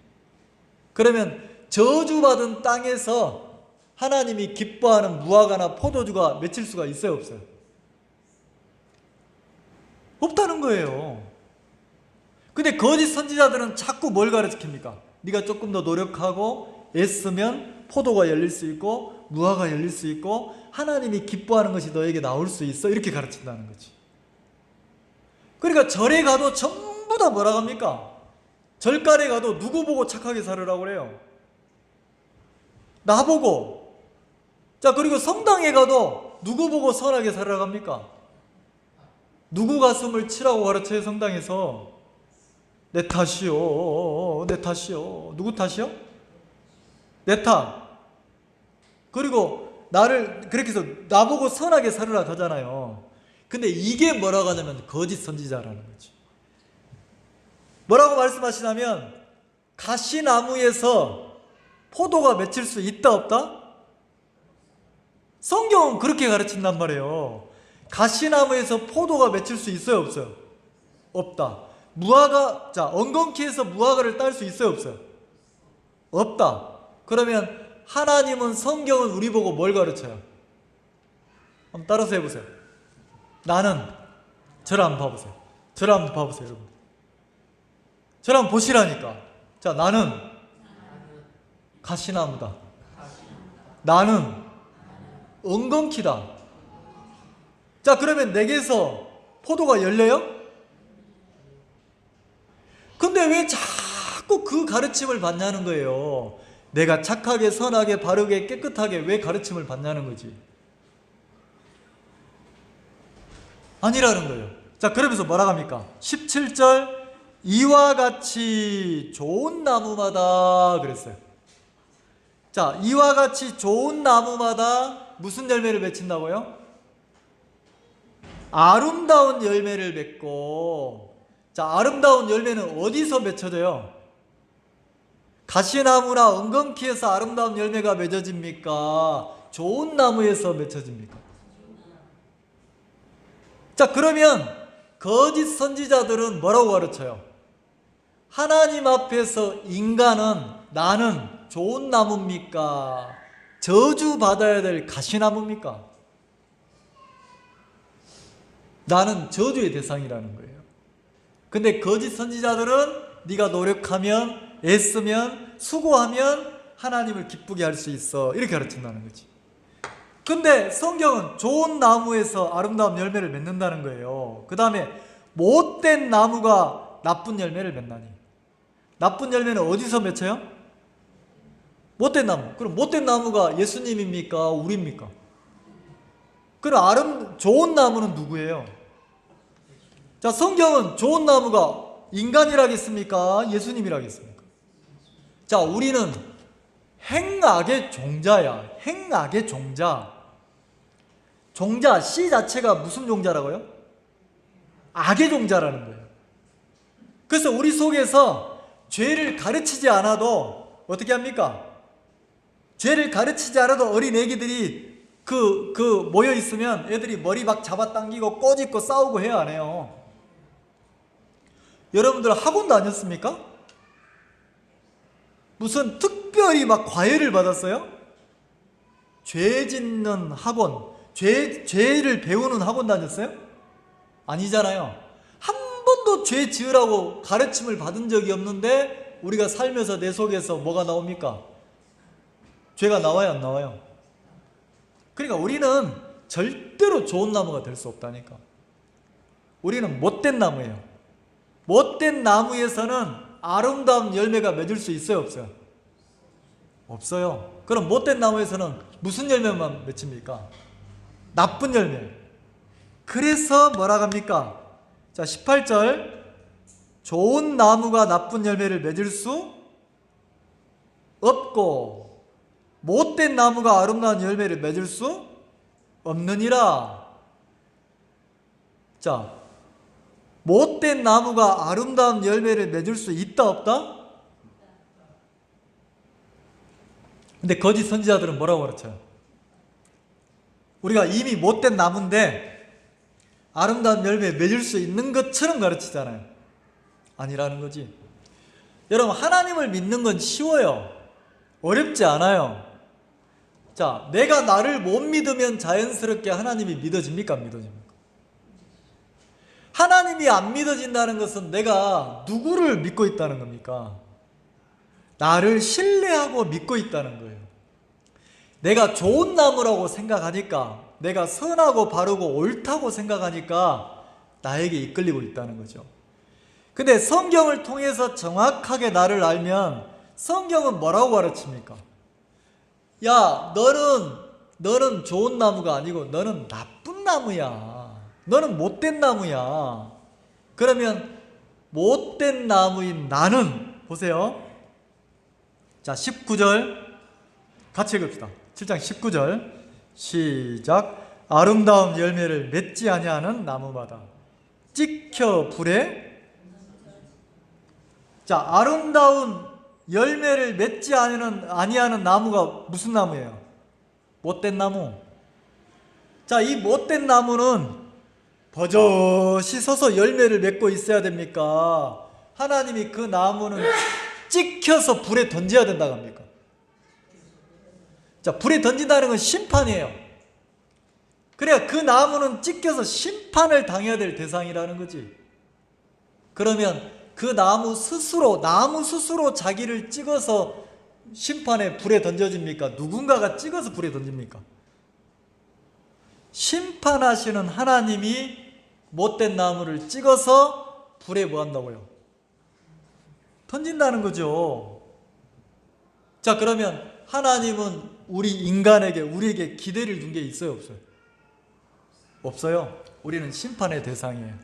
그러면 저주받은 땅에서 하나님이 기뻐하는 무화과나 포도주가 맺힐 수가 있어요, 없어요? 없다는 거예요. 근데 거짓 선지자들은 자꾸 뭘 가르칩니까? 네가 조금 더 노력하고 애쓰면 포도가 열릴 수 있고 무화과가 열릴 수 있고 하나님이 기뻐하는 것이 너에게 나올 수 있어, 이렇게 가르친다는 거지. 그러니까 절에 가도 전부 다 뭐라고 합니까? 절간에 가도 누구 보고 착하게 살으라고 그래요? 나보고. 자, 그리고 성당에 가도 누구 보고 선하게 살으라고 합니까? 누구 가슴을 치라고 가르쳐요, 성당에서? 내 탓이요, 내 탓이요. 누구 탓이요? 내 탓. 그리고 그렇게 해서 나보고 선하게 살으라 하잖아요. 근데 이게 뭐라고 하냐면 거짓 선지자라는 거지. 뭐라고 말씀하시냐면 가시나무에서 포도가 맺힐 수 있다 없다? 성경은 그렇게 가르친단 말이에요. 가시나무에서 포도가 맺힐 수 있어요, 없어요? 없다. 엉겅퀴에서 무화과를 딸 수 있어요, 없어요? 없다. 그러면 하나님은, 성경은 우리 보고 뭘 가르쳐요? 한번 따라서 해보세요. 나는, 저를 한번 봐보세요. 저를 한번 봐보세요, 여러분. 저를 한번 보시라니까. 자, 나는 가시나무다. 나는 엉겅퀴다. 자, 그러면 내게서 포도가 열려요? 근데 왜 자꾸 그 가르침을 받냐는 거예요. 내가 착하게, 선하게, 바르게, 깨끗하게 왜 가르침을 받냐는 거지. 아니라는 거예요. 자, 그러면서 뭐라고 합니까? 17절 이와 같이 좋은 나무마다 그랬어요. 자, 이와 같이 좋은 나무마다 무슨 열매를 맺힌다고요? 아름다운 열매를 맺고. 자, 아름다운 열매는 어디서 맺혀져요? 가시나무나 엉겅퀴에서 아름다운 열매가 맺어집니까? 좋은 나무에서 맺혀집니까? 자, 그러면 거짓 선지자들은 뭐라고 가르쳐요? 하나님 앞에서 인간은 나는 좋은 나무입니까? 저주받아야 될 가시나무입니까? 나는 저주의 대상이라는 거예요. 근데 거짓 선지자들은 네가 노력하면, 애쓰면, 수고하면 하나님을 기쁘게 할 수 있어, 이렇게 가르친다는 거지. 근데 성경은 좋은 나무에서 아름다운 열매를 맺는다는 거예요. 그 다음에 못된 나무가 나쁜 열매를 맺나니. 나쁜 열매는 어디서 맺혀요? 못된 나무. 그럼 못된 나무가 예수님입니까? 우리입니까? 그럼 좋은 나무는 누구예요? 자, 성경은 좋은 나무가 인간이라겠습니까? 예수님이라겠습니까? 자, 우리는 행악의 종자야. 행악의 종자. 종자, 씨 자체가 무슨 종자라고요? 악의 종자라는 거예요. 그래서 우리 속에서 죄를 가르치지 않아도 어떻게 합니까? 죄를 가르치지 않아도 어린 애기들이 모여 있으면 애들이 머리 막 잡아당기고 꼬집고 싸우고 해야 안 해요. 여러분들 학원 다녔습니까? 무슨 특별히 막 과외를 받았어요? 죄 짓는 학원, 죄를 배우는 학원 다녔어요? 아니잖아요. 한 번도 죄 지으라고 가르침을 받은 적이 없는데 우리가 살면서 내 속에서 뭐가 나옵니까? 죄가 나와요, 안 나와요? 그러니까 우리는 절대로 좋은 나무가 될 수 없다니까. 우리는 못된 나무예요. 못된 나무에서는 아름다운 열매가 맺을 수 있어요, 없어요? 없어요. 그럼 못된 나무에서는 무슨 열매만 맺힙니까? 나쁜 열매. 그래서 뭐라 합니까? 자, 18절. 좋은 나무가 나쁜 열매를 맺을 수 없고 못된 나무가 아름다운 열매를 맺을 수 없느니라. 자, 못된 나무가 아름다운 열매를 맺을 수 있다, 없다? 근데 거짓 선지자들은 뭐라고 가르쳐요? 우리가 이미 못된 나무인데 아름다운 열매 맺을 수 있는 것처럼 가르치잖아요. 아니라는 거지. 여러분, 하나님을 믿는 건 쉬워요. 어렵지 않아요. 자, 내가 나를 못 믿으면 자연스럽게 하나님이 믿어집니까? 안 믿어집니까? 하나님이 안 믿어진다는 것은 내가 누구를 믿고 있다는 겁니까? 나를 신뢰하고 믿고 있다는 거예요. 내가 좋은 나무라고 생각하니까, 내가 선하고 바르고 옳다고 생각하니까 나에게 이끌리고 있다는 거죠. 근데 성경을 통해서 정확하게 나를 알면 성경은 뭐라고 가르칩니까? 야, 너는 좋은 나무가 아니고 너는 나쁜 나무야. 너는 못된 나무야. 그러면 못된 나무인 나는, 보세요. 자, 19절 같이 읽읍시다. 7장 19절 시작. 아름다운 열매를 맺지 아니하는 나무마다 찍혀 불에. 자, 아름다운 열매를 맺지 아니하는 나무가 무슨 나무예요? 못된 나무. 자, 이 못된 나무는 버젓이 서서 열매를 맺고 있어야 됩니까? 하나님이 그 나무는 찍혀서 불에 던져야 된다고 합니까? 자, 불에 던진다는 건 심판이에요. 그래야 그 나무는 찍혀서 심판을 당해야 될 대상이라는 거지. 그러면 그 나무 스스로 자기를 찍어서 심판의 불에 던져집니까? 누군가가 찍어서 불에 던집니까? 심판하시는 하나님이 못된 나무를 찍어서 불에 뭐 한다고요? 던진다는 거죠. 자, 그러면 하나님은 우리에게 기대를 둔 게 있어요, 없어요? 없어요. 우리는 심판의 대상이에요.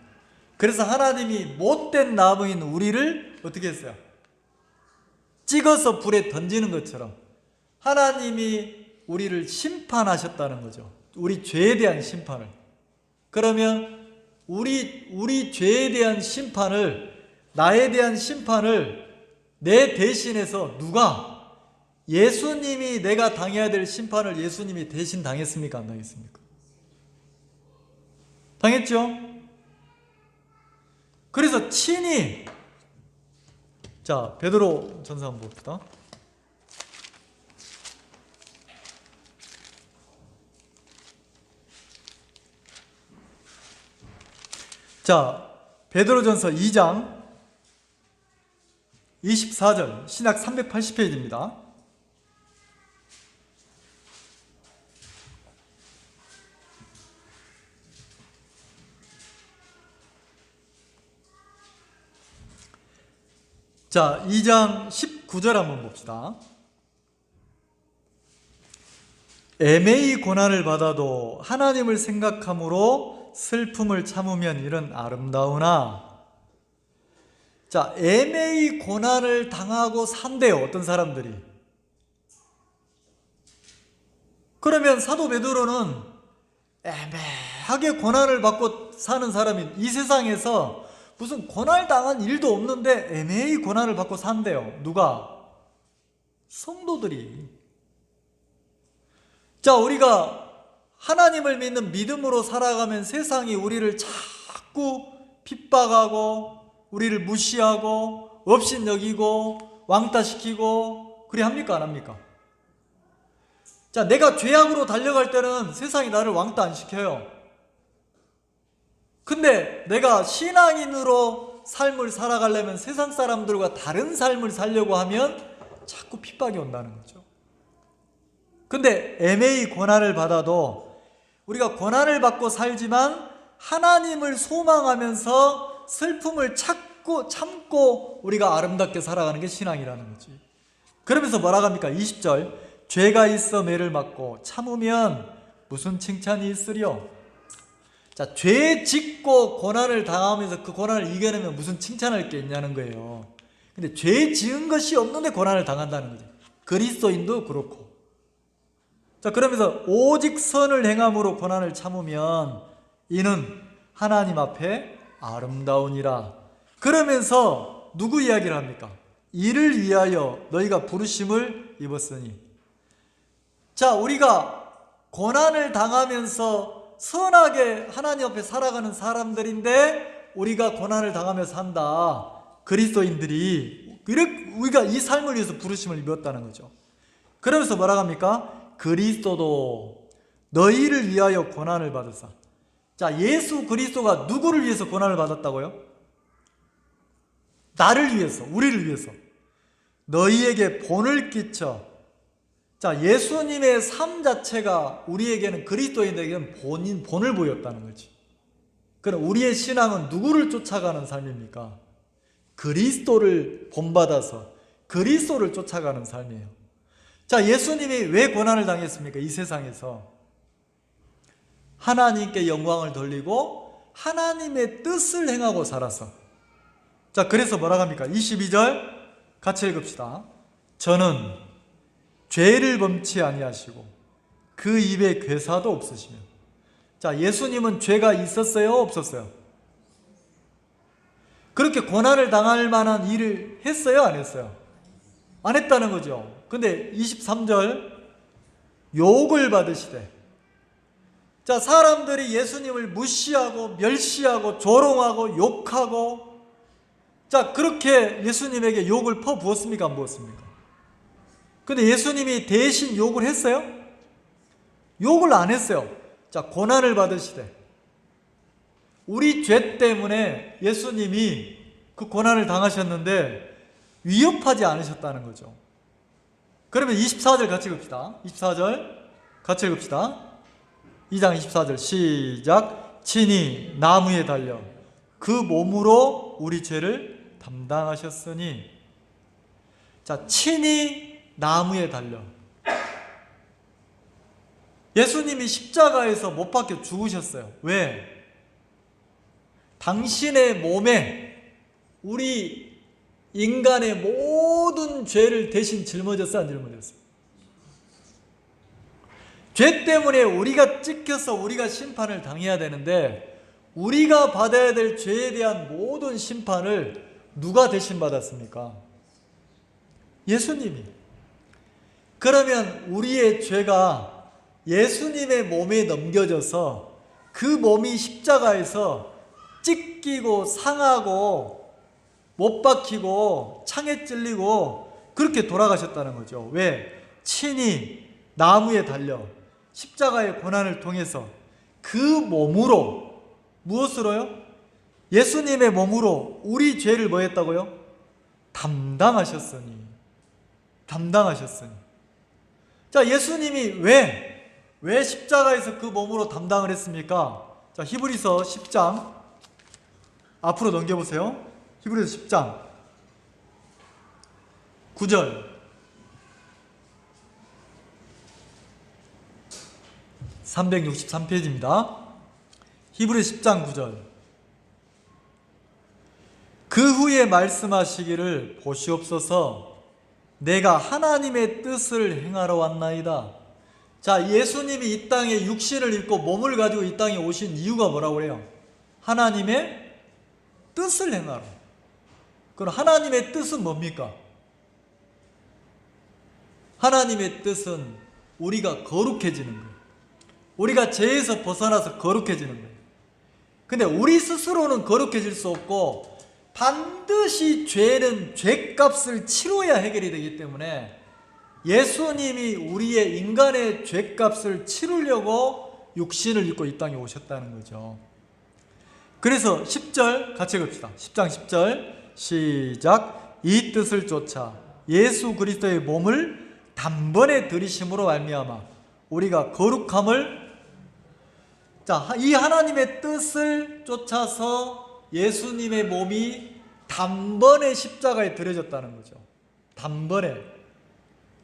그래서 하나님이 못된 나무인 우리를 어떻게 했어요? 찍어서 불에 던지는 것처럼 하나님이 우리를 심판하셨다는 거죠. 우리 죄에 대한 심판을. 그러면 우리 죄에 대한 심판을, 나에 대한 심판을 내 대신해서 누가? 예수님이, 내가 당해야 될 심판을 예수님이 대신 당했습니까? 안 당했습니까? 당했죠? 그래서 친히 자, 베드로 전서 한번 봅시다. 자, 베드로전서 2장 24절, 신약 380페이지입니다. 자, 2장 19절 한번 봅시다. 애매히 고난을 받아도 하나님을 생각함으로 슬픔을 참으면 이런 아름다우나. 자, 애매히 고난을 당하고 산대요, 어떤 사람들이. 그러면 사도 베드로는 애매하게 고난을 받고 사는 사람이 이 세상에서 무슨 고난을 당한 일도 없는데 애매히 고난을 받고 산대요. 누가? 성도들이. 자, 우리가 하나님을 믿는 믿음으로 살아가면 세상이 우리를 자꾸 핍박하고 우리를 무시하고 업신여기고 왕따시키고 그래 합니까? 안 합니까? 자, 내가 죄악으로 달려갈 때는 세상이 나를 왕따 안 시켜요. 근데 내가 신앙인으로 삶을 살아가려면 세상 사람들과 다른 삶을 살려고 하면 자꾸 핍박이 온다는 거죠. 근데 애매히 고난을 받아도 우리가 고난을 받고 살지만 하나님을 소망하면서 슬픔을 참고 우리가 아름답게 살아가는 게 신앙이라는 거지. 그러면서 뭐라고 합니까? 20절, 죄가 있어 매를 맞고 참으면 무슨 칭찬이 있으랴. 자, 죄 짓고 고난을 당하면서 그 고난을 이겨내면 무슨 칭찬할 게 있냐는 거예요. 근데 죄 지은 것이 없는데 고난을 당한다는 거죠. 그리스도인도 그렇고. 자, 그러면서 오직 선을 행함으로 고난을 참으면 이는 하나님 앞에 아름다우니라. 그러면서 누구 이야기를 합니까? 이를 위하여 너희가 부르심을 입었으니. 자, 우리가 고난을 당하면서 선하게 하나님 앞에 살아가는 사람들인데 우리가 고난을 당하며 산다. 그리스도인들이 우리가 이 삶을 위해서 부르심을 입었다는 거죠. 그러면서 뭐라고 합니까? 그리스도도 너희를 위하여 고난을 받으사. 자, 예수 그리스도가 누구를 위해서 고난을 받았다고요? 나를 위해서, 우리를 위해서. 너희에게 본을 끼쳐. 자, 예수님의 삶 자체가 우리에게는, 그리스도인에게는 본을 보였다는 거지. 그럼 우리의 신앙은 누구를 쫓아가는 삶입니까? 그리스도를 본받아서 그리스도를 쫓아가는 삶이에요. 자, 예수님이 왜 고난을 당했습니까? 이 세상에서 하나님께 영광을 돌리고 하나님의 뜻을 행하고 살아서. 자, 그래서 뭐라고 합니까? 22절 같이 읽읍시다. 저는 죄를 범치 아니하시고 그 입에 괴사도 없으시며. 자, 예수님은 죄가 있었어요? 없었어요? 그렇게 고난을 당할 만한 일을 했어요? 안 했어요? 안 했다는 거죠. 근데 23절 욕을 받으시되. 자, 사람들이 예수님을 무시하고 멸시하고 조롱하고 욕하고, 자, 그렇게 예수님에게 욕을 퍼부었습니까? 안 부었습니까? 근데 예수님이 대신 욕을 했어요? 욕을 안 했어요. 자, 고난을 받으시되. 우리 죄 때문에 예수님이 그 고난을 당하셨는데 위협하지 않으셨다는 거죠. 그러면 24절 같이 읽읍시다. 24절 같이 읽읍시다. 2장 24절 시작. 친히 나무에 달려 그 몸으로 우리 죄를 담당하셨으니. 자, 친히 나무에 달려. 예수님이 십자가에서 못 박혀 죽으셨어요. 왜? 당신의 몸에 우리 인간의 모든 죄를 대신 짊어졌어요? 안 짊어졌어요? 죄 때문에 우리가 찍혀서 우리가 심판을 당해야 되는데 우리가 받아야 될 죄에 대한 모든 심판을 누가 대신 받았습니까? 예수님이. 그러면 우리의 죄가 예수님의 몸에 넘겨져서 그 몸이 십자가에서 찢기고 상하고 못 박히고 창에 찔리고 그렇게 돌아가셨다는 거죠. 왜? 친히 나무에 달려 십자가의 고난을 통해서 그 몸으로, 무엇으로요? 예수님의 몸으로 우리 죄를 뭐 했다고요? 담당하셨으니. 자, 예수님이 왜 십자가에서 그 몸으로 담당을 했습니까? 자, 히브리서 10장 앞으로 넘겨보세요. 히브리서 10장 9절. 363페이지입니다. 히브리서 10장 9절. 그 후에 말씀하시기를 보시옵소서 내가 하나님의 뜻을 행하러 왔나이다. 자, 예수님이 이 땅에 육신을 입고 몸을 가지고 이 땅에 오신 이유가 뭐라고 그래요? 하나님의 뜻을 행하러. 그럼 하나님의 뜻은 뭡니까? 하나님의 뜻은 우리가 거룩해지는 거예요. 우리가 죄에서 벗어나서 거룩해지는 거예요. 근데 우리 스스로는 거룩해질 수 없고 반드시 죄는 죄값을 치러야 해결이 되기 때문에 예수님이 우리의 인간의 죄값을 치르려고 육신을 입고 이 땅에 오셨다는 거죠. 그래서 10절 같이 읽읍시다. 10장 10절 시작. 이 뜻을 쫓아 예수 그리스도의 몸을 단번에 들이심으로 말미암아 우리가 거룩함을, 자, 이 하나님의 뜻을 쫓아서 예수님의 몸이 단번에 십자가에 들여졌다는 거죠. 단번에.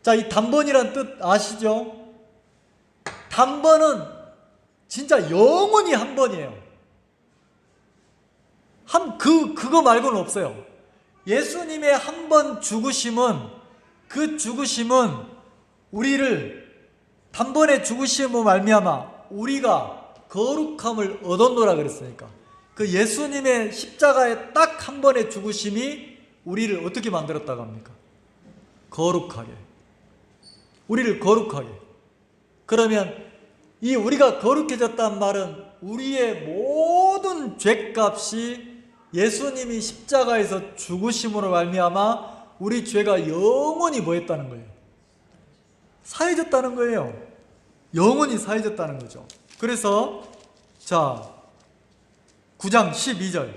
자, 이 단번이란 뜻 아시죠? 단번은 진짜 영원히 한 번이에요. 그거 말고는 없어요. 예수님의 한 번 죽으심은, 그 죽으심은 우리를 단번에 죽으심으로 말미암아 우리가 거룩함을 얻었노라 그랬으니까 그 예수님의 십자가에 딱 한 번의 죽으심이 우리를 어떻게 만들었다고 합니까? 거룩하게. 우리를 거룩하게. 그러면 이 우리가 거룩해졌다는 말은 우리의 모든 죄값이 예수님이 십자가에서 죽으심으로 말미암아 우리 죄가 영원히 뭐 했다는 거예요? 사해졌다는 거예요. 영원히 사해졌다는 거죠. 그래서 자 9장 12절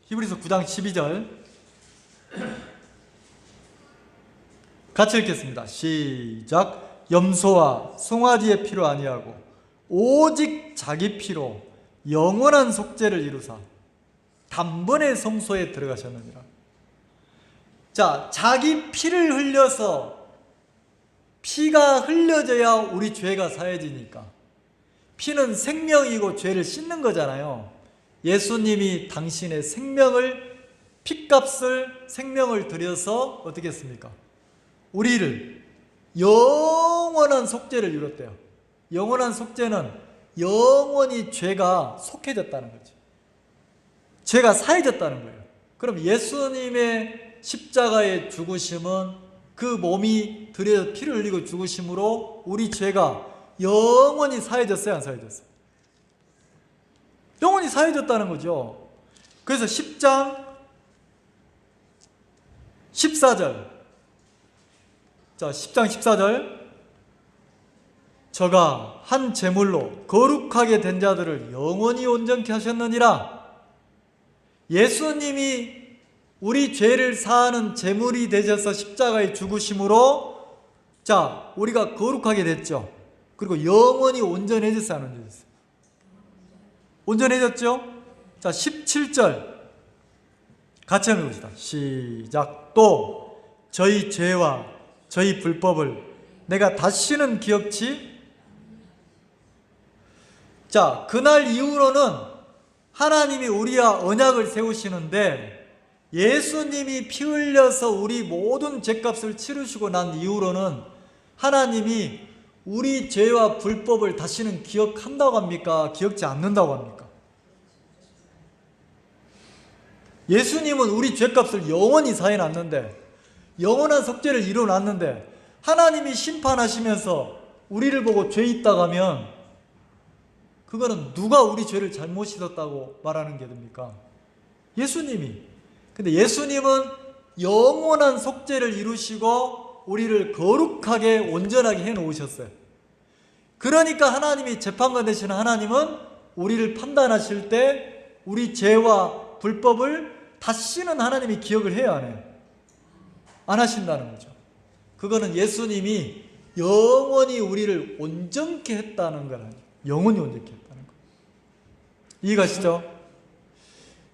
히브리서 9장 12절 같이 읽겠습니다. 시작. 염소와 송아지의 피로 아니하고 오직 자기 피로 영원한 속죄를 이루사 단번에 성소에 들어가셨느니라. 자, 자기 피를 흘려서, 피가 흘려져야 우리 죄가 사해지니까. 피는 생명이고 죄를 씻는 거잖아요. 예수님이 당신의 생명을, 피값을, 생명을 들여서 어떻게 했습니까? 우리를 영원한 속죄를 이뤘대요. 영원한 속죄는 영원히 죄가 속해졌다는 거죠. 죄가 사해졌다는 거예요. 그럼 예수님의 십자가의 죽으심은 그 몸이 들여 피를 흘리고 죽으심으로 우리 죄가 영원히 사해졌어요, 안 사해졌어요? 영원히 사해졌다는 거죠. 그래서 10장 14절. 자, 10장 14절. 저가 한 제물로 거룩하게 된 자들을 영원히 온전케 하셨느니라. 예수님이 우리 죄를 사하는 제물이 되셔서 십자가에 죽으심으로 자, 우리가 거룩하게 됐죠. 그리고 영원히 온전해졌어요, 안 온전해졌어요? 온전해졌죠? 자, 17절 같이 한번 해봅시다. 시작. 또 저희 죄와 저희 불법을 내가 다시는 기억치. 자, 그날 이후로는 하나님이 우리와 언약을 세우시는데 예수님이 피 흘려서 우리 모든 죄값을 치르시고 난 이후로는 하나님이 우리 죄와 불법을 다시는 기억한다고 합니까? 기억지 않는다고 합니까? 예수님은 우리 죄값을 영원히 사해놨는데, 영원한 속죄를 이루어놨는데 하나님이 심판하시면서 우리를 보고 죄 있다고 하면 그거는 누가 우리 죄를 잘못 씻었다고 말하는 게 됩니까? 예수님이. 근데 예수님은 영원한 속죄를 이루시고 우리를 거룩하게 온전하게 해놓으셨어요. 그러니까 하나님이 재판관 되시는 하나님은 우리를 판단하실 때 우리 죄와 불법을 다시는 하나님이 기억을 해야 안 해요? 안 하신다는 거죠. 그거는 예수님이 영원히 우리를 온전케 했다는 거라요. 영원히 온전케 했다는 거. 이해가시죠?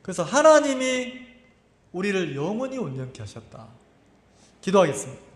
그래서 하나님이 우리를 영원히 온전케 하셨다. 기도하겠습니다.